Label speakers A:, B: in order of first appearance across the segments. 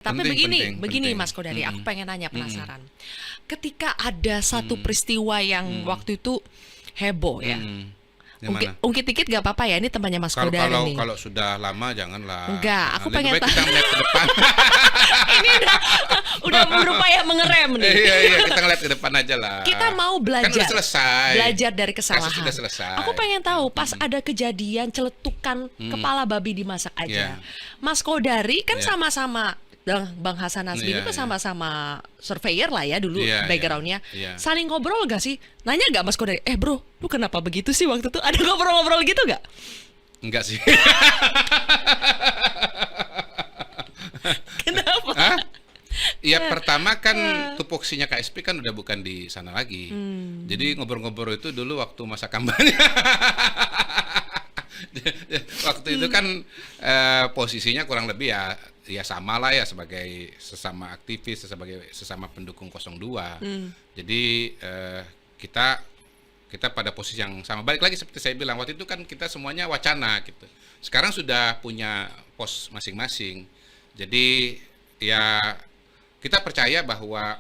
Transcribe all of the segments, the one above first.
A: Tapi begini
B: penting.
A: Mas Kodari, aku pengen nanya, penasaran. Ketika ada satu peristiwa yang waktu itu heboh ya,
B: Yang mana?
A: ungkit dikit gak apa-apa ya, ini temannya Mas Kodari nih.
B: Kalau sudah lama janganlah.
A: Enggak, aku
B: Lebih
A: pengen
B: baik kita melihat ke depan.
A: Ini udah berupaya mengerem nih.
B: Iya, kita ngeliat ke depan aja lah.
A: Kita mau belajar.
B: Kan udah selesai.
A: Belajar dari kesalahan.
B: Kasus sudah selesai.
A: Aku pengen tahu pas ada kejadian celetukan kepala babi dimasak aja. Mas Kodari kan sama-sama Bang Hasan Nasbi itu kan sama-sama surveyor lah ya dulu backgroundnya. Saling ngobrol gak sih? Nanya gak Mas Kodari? Bro, lu kenapa begitu sih waktu itu? Ada ngobrol-ngobrol gitu gak?
B: Enggak sih.
A: Kenapa?
B: Hah? Ya pertama kan tupoksinya KSP kan udah bukan di sana lagi. Jadi ngobrol-ngobrol itu dulu waktu masa kampanye. Waktu itu kan posisinya kurang lebih ya sama lah ya, sebagai sesama aktivis, sebagai sesama pendukung 02. Jadi kita pada posisi yang sama. Balik lagi seperti saya bilang, waktu itu kan kita semuanya wacana gitu. Sekarang sudah punya pos masing-masing. Jadi ya kita percaya bahwa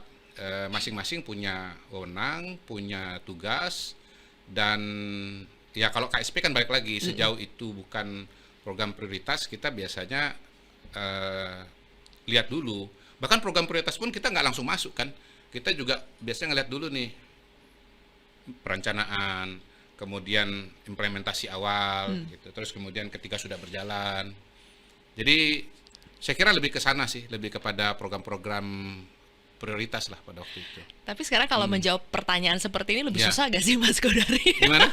B: masing-masing punya wewenang, punya tugas, dan ya kalau KSP kan balik lagi, sejauh itu bukan program prioritas, kita biasanya lihat dulu. Bahkan program prioritas pun kita nggak langsung masuk kan. Kita juga biasanya ngeliat dulu nih perencanaan, kemudian implementasi awal gitu. Terus kemudian ketika sudah berjalan. Jadi saya kira lebih ke sana sih, lebih kepada program-program prioritas lah pada waktu itu.
A: Tapi sekarang kalau menjawab pertanyaan seperti ini lebih susah gak sih Mas Kodari?
B: Gimana?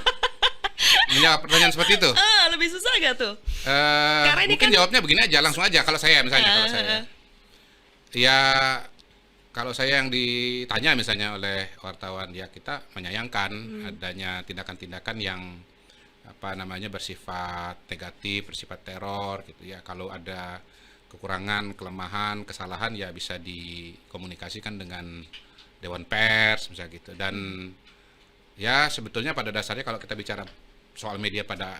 B: Menjawab pertanyaan seperti itu?
A: Lebih susah gak tuh?
B: Karena ini mungkin kan jawabnya begini aja, langsung aja. Kalau saya misalnya, kalau saya yang ditanya misalnya oleh wartawan, ya kita menyayangkan adanya tindakan-tindakan yang bersifat negatif, bersifat teror gitu ya. Kalau ada kekurangan, kelemahan, kesalahan ya bisa dikomunikasikan dengan Dewan Pers misalnya gitu. Dan ya sebetulnya pada dasarnya kalau kita bicara soal media pada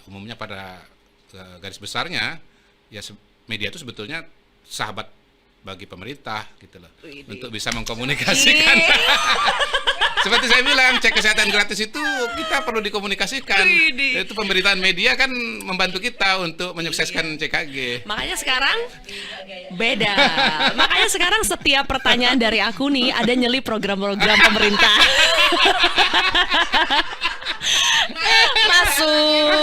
B: umumnya, pada garis besarnya ya media itu sebetulnya sahabat bagi pemerintah gitu loh. Untuk bisa mengkomunikasikan. Seperti saya bilang, cek kesehatan gratis itu kita perlu dikomunikasikan. Itu pemberitaan media kan membantu kita untuk menyukseskan CKG.
A: Makanya sekarang beda. Makanya sekarang setiap pertanyaan dari aku nih ada nyelip program-program pemerintah. Masuk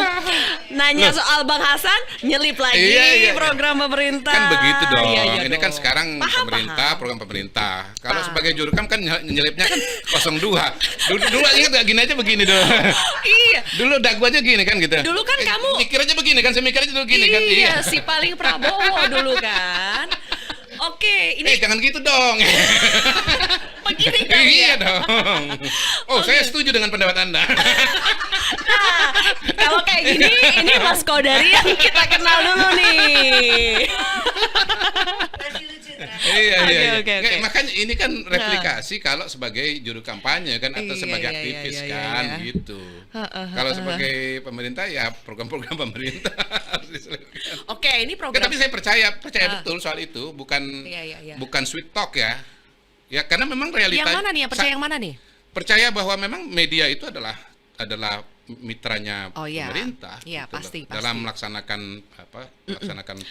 A: nanya soal Bang Hasan, nyelip lagi program pemerintah.
B: Kan begitu dong. Ini
A: dong.
B: kan sekarang pemerintah, program pemerintah. Kalau sebagai jurukam kan nyelipnya kan 02. Dulu ingat gak gini aja begini dong.
A: Iya.
B: Dulu daguannya gini kan gitu.
A: Dulu kan kamu
B: mikir aja begini kan, saya mikir aja dulu gini kan.
A: Iya, si paling Prabowo dulu kan. Oke, ini
B: jangan gitu dong.
A: begini kan
B: iya dong. Saya setuju dengan pendapat Anda.
A: Nah, kalau kayak gini, ini Mas Kodari yang kita kenal dulu nih.
B: Iya.
A: Okay.
B: Makanya ini kan replikasi kalau sebagai juru kampanye kan, atau sebagai aktivis kan gitu. Kalau sebagai pemerintah ya program-program pemerintah harus diselipkan.
A: Oke, ini program.
B: Tapi saya percaya betul soal itu, bukan sweet talk ya. Ya karena memang realita.
A: Yang mana nih? Yang mana nih?
B: Percaya bahwa memang media itu adalah mitranya pemerintah.
A: Iya,
B: gitu
A: pasti.
B: Dalam melaksanakan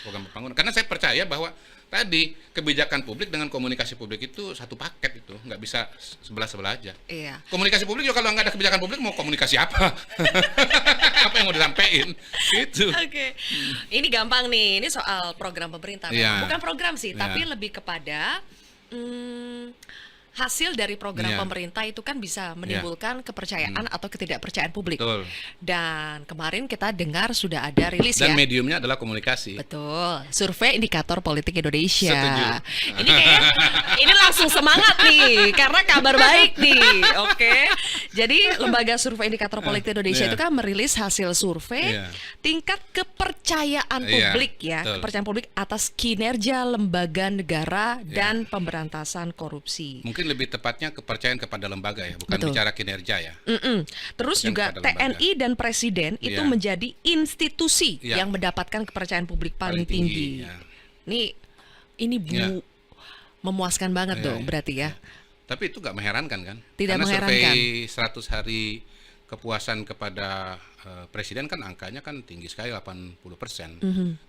B: program pembangunan. Karena saya percaya bahwa tadi kebijakan publik dengan komunikasi publik itu satu paket, itu nggak bisa sebelah aja.
A: Iya.
B: Komunikasi publik juga kalau nggak ada kebijakan publik mau komunikasi apa? Apa yang mau disampaikan? Gitu.
A: Oke. Ini gampang nih. Ini soal program pemerintah. Bukan program sih, tapi lebih kepada hasil dari program pemerintah itu kan bisa menimbulkan kepercayaan atau ketidakpercayaan publik.
B: Betul.
A: Dan kemarin kita dengar sudah ada rilis
B: Dan mediumnya adalah komunikasi.
A: Betul. Survei Indikator Politik Indonesia.
B: Setuju.
A: Ini kayaknya ini langsung semangat nih karena kabar baik nih. Oke. Jadi Lembaga Survei Indikator Politik Indonesia itu kan merilis hasil survei tingkat kepercayaan publik kepercayaan publik atas kinerja lembaga negara dan pemberantasan korupsi.
B: Mungkin lebih tepatnya kepercayaan kepada lembaga ya, bukan bicara kinerja ya.
A: Terus juga TNI dan Presiden itu menjadi institusi yang mendapatkan kepercayaan publik paling tinggi. Nih ini
B: Ya.
A: memuaskan banget
B: Iya,
A: dong
B: iya,
A: berarti ya.
B: Tapi itu nggak mengherankan kan?
A: Tidak
B: Karena
A: mengherankan.
B: survei 100 hari kepuasan kepada presiden kan angkanya kan tinggi sekali 80%.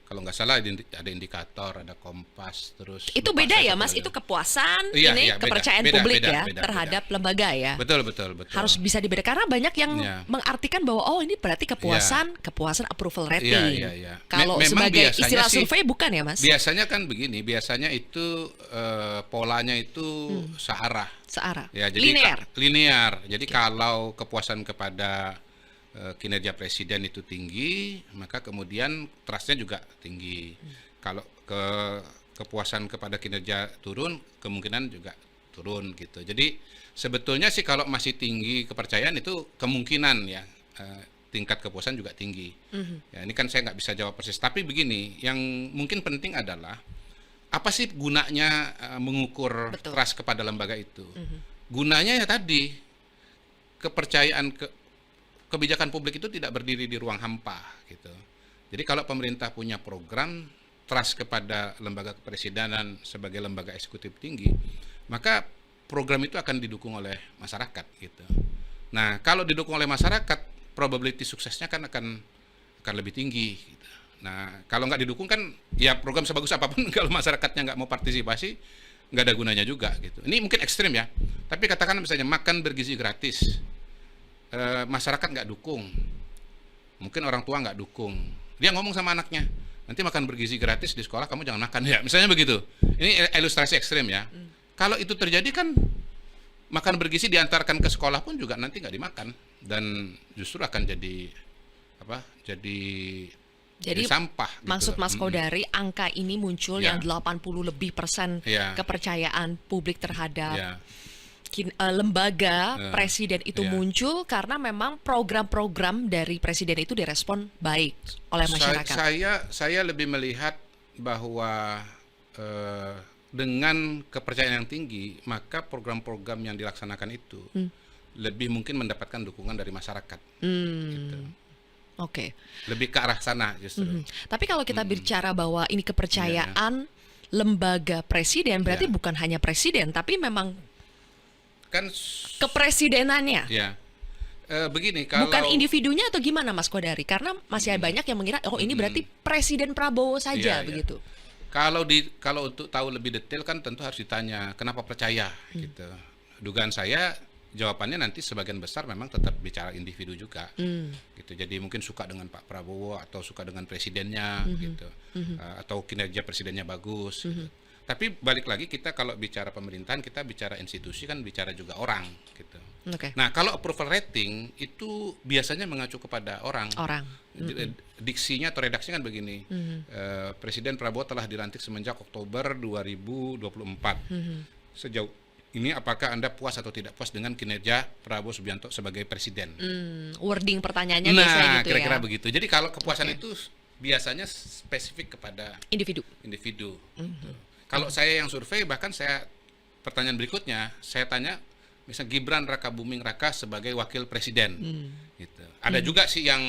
B: Kalau nggak salah ada indikator, ada Kompas, terus
A: Itu
B: lupa
A: beda
B: saya
A: ya
B: satu
A: Mas,
B: lagi.
A: itu kepuasan,
B: Iya,
A: ini
B: iya, beda,
A: kepercayaan
B: beda,
A: publik
B: beda,
A: ya
B: beda,
A: terhadap lembaga ya.
B: Betul, betul, betul.
A: Harus bisa dibedakan karena banyak yang
B: Iya.
A: mengartikan bahwa oh ini berarti kepuasan approval rating.
B: Iya, iya.
A: Kalau
B: Memang
A: sebagai
B: biasanya
A: istilah
B: sih-
A: survei bukan ya Mas?
B: Biasanya kan begini, biasanya itu polanya itu searah.
A: Searah.
B: Ya, jadi
A: Linear.
B: linear. Jadi kalau kepuasan kepada kinerja presiden itu tinggi, maka kemudian trustnya juga tinggi. Kalau kepuasan kepada kinerja turun, kemungkinan juga turun gitu. Jadi sebetulnya sih kalau masih tinggi kepercayaan itu kemungkinan ya tingkat kepuasan juga tinggi. Ya, ini kan saya nggak bisa jawab persis. Tapi begini, yang mungkin penting adalah apa sih gunanya mengukur
A: Betul.
B: trust kepada lembaga itu? Gunanya ya tadi kepercayaan kebijakan publik itu tidak berdiri di ruang hampa gitu. Jadi kalau pemerintah punya program, trust kepada lembaga kepresidenan sebagai lembaga eksekutif tinggi, maka program itu akan didukung oleh masyarakat gitu. Nah, kalau didukung oleh masyarakat, probability suksesnya kan akan lebih tinggi gitu. Nah, kalau nggak didukung kan ya program sebagus apapun kalau masyarakatnya nggak mau partisipasi, nggak ada gunanya juga gitu. Ini mungkin ekstrim ya, tapi katakan misalnya makan bergizi gratis, masyarakat nggak dukung, mungkin orang tua nggak dukung, dia ngomong sama anaknya, nanti makan bergizi gratis di sekolah kamu jangan makan ya, misalnya begitu. Ini ilustrasi ekstrim ya. Kalau itu terjadi kan makan bergizi diantarkan ke sekolah pun juga nanti nggak dimakan dan justru akan jadi apa? Jadi sampah. Gitu
A: Maksud
B: loh.
A: Mas Kodari, angka ini muncul
B: Ya.
A: yang 80%
B: Ya.
A: kepercayaan publik terhadap
B: Ya.
A: lembaga presiden itu
B: Ya.
A: muncul karena memang program-program dari presiden itu direspon baik oleh masyarakat.
B: Saya lebih melihat bahwa dengan kepercayaan yang tinggi, maka program-program yang dilaksanakan itu lebih mungkin mendapatkan dukungan dari masyarakat. Gitu.
A: Oke.
B: Lebih ke arah sana justru.
A: Tapi kalau kita bicara bahwa ini kepercayaan lembaga presiden, berarti
B: Ya.
A: bukan hanya presiden, tapi memang
B: Kan
A: kepresidenannya.
B: ya. Begini kalau
A: Bukan individunya atau gimana Mas Kodari? Karena masih ada banyak yang mengira oh ini berarti Presiden Prabowo saja
B: Iya, iya.
A: begitu.
B: Kalau untuk tahu lebih detail kan tentu harus ditanya kenapa percaya gitu. Dugaan saya jawabannya nanti sebagian besar memang tetap bicara individu juga gitu. Jadi mungkin suka dengan Pak Prabowo atau suka dengan presidennya gitu. Atau kinerja presidennya bagus gitu. Tapi balik lagi kita kalau bicara pemerintahan kita bicara institusi kan bicara juga orang gitu.
A: Oke.
B: Nah, kalau approval rating itu biasanya mengacu kepada orang. Diksinya atau redaksinya kan begini. Presiden Prabowo telah dilantik semenjak Oktober 2024. Sejauh ini apakah Anda puas atau tidak puas dengan kinerja Prabowo Subianto sebagai presiden?
A: Wording pertanyaannya biasanya
B: Nah,
A: gitu
B: kira-kira
A: ya.
B: begitu. Jadi kalau kepuasan
A: Oke.
B: itu biasanya spesifik kepada
A: Individu.
B: individu. Kalau saya yang survei, bahkan saya pertanyaan berikutnya, saya tanya, misal Gibran Rakabuming Raka sebagai wakil presiden, gitu. Ada juga sih yang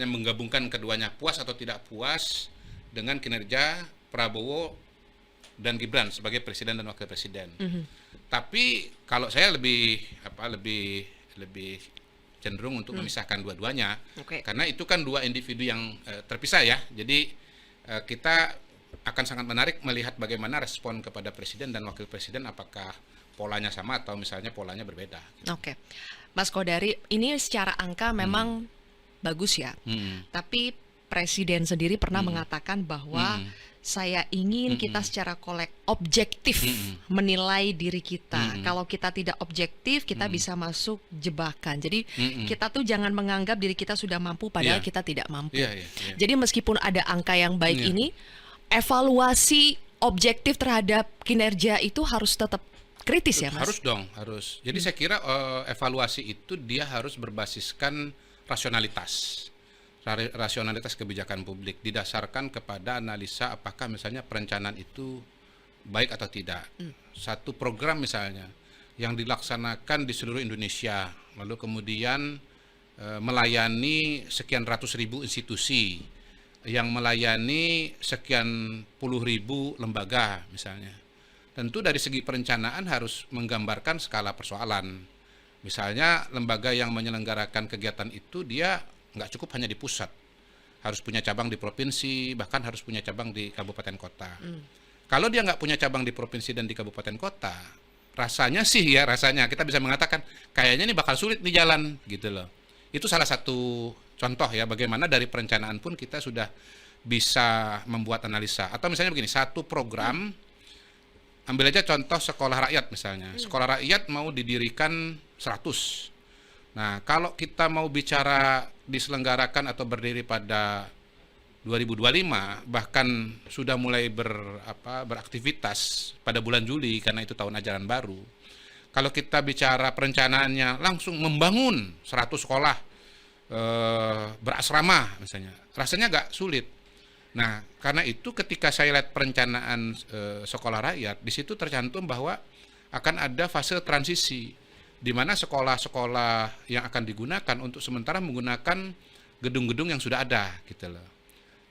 B: menggabungkan keduanya, puas atau tidak puas dengan kinerja Prabowo dan Gibran sebagai presiden dan wakil presiden. Tapi kalau saya lebih cenderung untuk memisahkan dua-duanya,
A: Oke.
B: karena itu kan dua individu yang terpisah ya. Jadi kita akan sangat menarik melihat bagaimana respon kepada presiden dan wakil presiden, apakah polanya sama atau misalnya polanya berbeda.
A: Oke. Mas Kodari, ini secara angka memang bagus ya. Tapi presiden sendiri pernah mengatakan bahwa saya ingin kita secara objektif menilai diri kita. Kalau kita tidak objektif, kita bisa masuk jebakan. Jadi kita tuh jangan menganggap diri kita sudah mampu padahal
B: Iya.
A: kita tidak mampu.
B: Iya.
A: Jadi meskipun ada angka yang baik
B: Iya.
A: ini, evaluasi objektif terhadap kinerja itu harus tetap kritis ya Mas?
B: Harus dong, harus. Jadi saya kira evaluasi itu dia harus berbasiskan rasionalitas. Rasionalitas kebijakan publik didasarkan kepada analisa apakah misalnya perencanaan itu baik atau tidak. Satu program misalnya yang dilaksanakan di seluruh Indonesia, lalu kemudian melayani sekian ratus ribu institusi, yang melayani sekian puluh ribu lembaga misalnya. Tentu dari segi perencanaan harus menggambarkan skala persoalan. Misalnya lembaga yang menyelenggarakan kegiatan itu dia nggak cukup hanya di pusat, harus punya cabang di provinsi, bahkan harus punya cabang di kabupaten kota. Kalau dia nggak punya cabang di provinsi dan di kabupaten kota, rasanya kita bisa mengatakan kayaknya ini bakal sulit di jalan gitu loh. Itu salah satu contoh ya bagaimana dari perencanaan pun kita sudah bisa membuat analisa. Atau misalnya begini, satu program, ambil aja contoh sekolah rakyat misalnya. Sekolah rakyat mau didirikan 100. Nah, kalau kita mau bicara diselenggarakan atau berdiri pada 2025, bahkan sudah mulai beraktivitas pada bulan Juli karena itu tahun ajaran baru. Kalau kita bicara perencanaannya langsung membangun 100 sekolah berasrama misalnya, rasanya agak sulit. Nah, karena itu ketika saya lihat perencanaan sekolah rakyat, di situ tercantum bahwa akan ada fase transisi di mana sekolah-sekolah yang akan digunakan untuk sementara menggunakan gedung-gedung yang sudah ada gitu loh.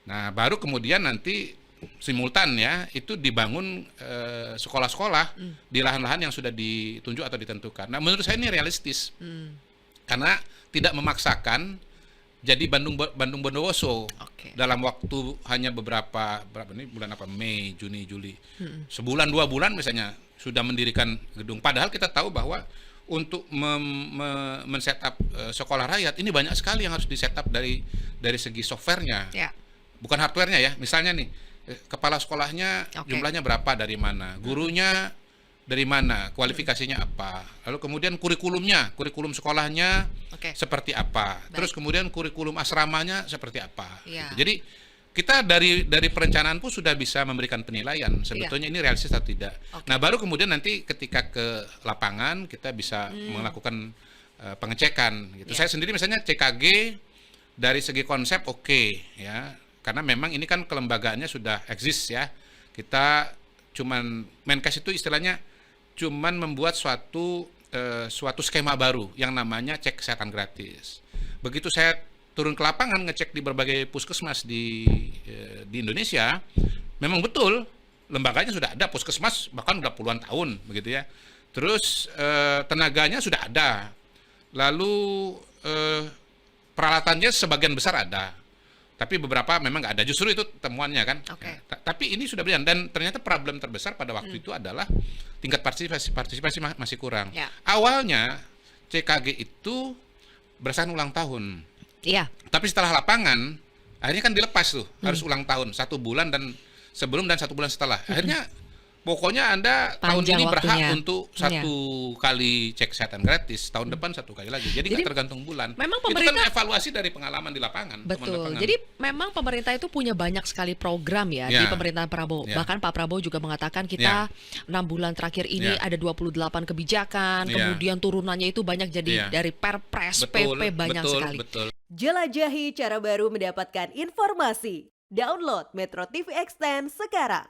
B: Nah, baru kemudian nanti simultan ya itu dibangun sekolah-sekolah di lahan-lahan yang sudah ditunjuk atau ditentukan. Nah, menurut saya ini realistis. Karena tidak memaksakan jadi Bandung Bondowoso dalam waktu hanya berapa ini bulan Mei, Juni, Juli. Sebulan 2 bulan misalnya sudah mendirikan gedung. Padahal kita tahu bahwa untuk men-setup sekolah rakyat ini banyak sekali yang harus di-setup dari segi softwarenya. Bukan hardwarenya ya. Misalnya nih, kepala sekolahnya jumlahnya berapa, dari mana, gurunya dari mana, kualifikasinya apa, lalu kemudian kurikulum sekolahnya seperti apa, terus kemudian kurikulum asramanya seperti apa. Jadi kita dari perencanaan pun sudah bisa memberikan penilaian sebetulnya ini realistis atau tidak. Nah, baru kemudian nanti ketika ke lapangan kita bisa melakukan pengecekan gitu. Saya sendiri misalnya CKG dari segi konsep ya. Karena memang ini kan kelembagaannya sudah eksis ya. Kita cuman Menkes itu istilahnya cuman membuat suatu skema baru yang namanya cek kesehatan gratis. Begitu saya turun ke lapangan ngecek di berbagai puskesmas di Indonesia, memang betul lembaganya sudah ada, puskesmas bahkan udah puluhan tahun begitu ya. Terus tenaganya sudah ada. Lalu peralatannya sebagian besar ada. Tapi beberapa memang nggak ada, justru itu temuannya kan. Tapi ini sudah berjalan, dan ternyata problem terbesar pada waktu itu adalah tingkat partisipasi masih kurang. Awalnya CKG itu berdasarkan ulang tahun. Tapi setelah lapangan, akhirnya kan dilepas tuh, harus ulang tahun 1 bulan dan sebelum dan 1 bulan setelah. Akhirnya pokoknya Anda tahun ini berhak untuk 1 kali cek kesehatan gratis, tahun depan 1 kali lagi. Jadi nggak tergantung bulan.
A: Memang
B: pemerintah, itu kan evaluasi dari pengalaman di lapangan.
A: Betul. Jadi memang pemerintah itu punya banyak sekali program ya di pemerintahan Prabowo. Bahkan Pak Prabowo juga mengatakan kita 6 bulan terakhir ini ada 28 kebijakan, kemudian turunannya itu banyak jadi dari Perpres, PP banyak sekali.
C: Jelajahi cara baru mendapatkan informasi. Download Metro TV Extend sekarang.